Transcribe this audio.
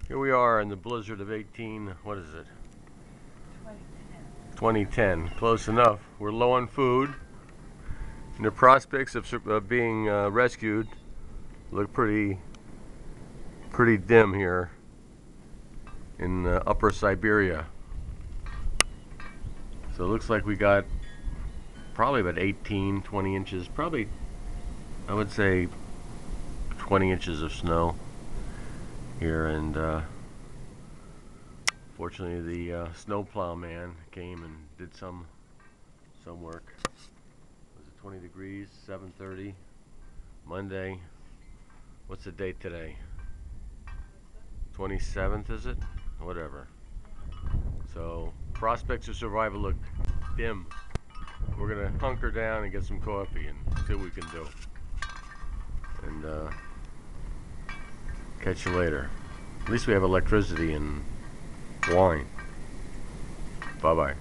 Here we are in the blizzard of what is it? 2010. Close enough. We're low on food, and the prospects of being rescued look pretty dim here in upper Siberia. So it looks like we got probably about 18, 20 inches, probably I would say 20 inches of snow here, and fortunately the snowplow man came and did some work. Was it 20 degrees, 7:30, Monday? What's the date today? 27th, is it? Whatever. So prospects of survival look dim. We're gonna hunker down and get some coffee and see what we can do. And catch you later. At least we have electricity and wine. Bye-bye.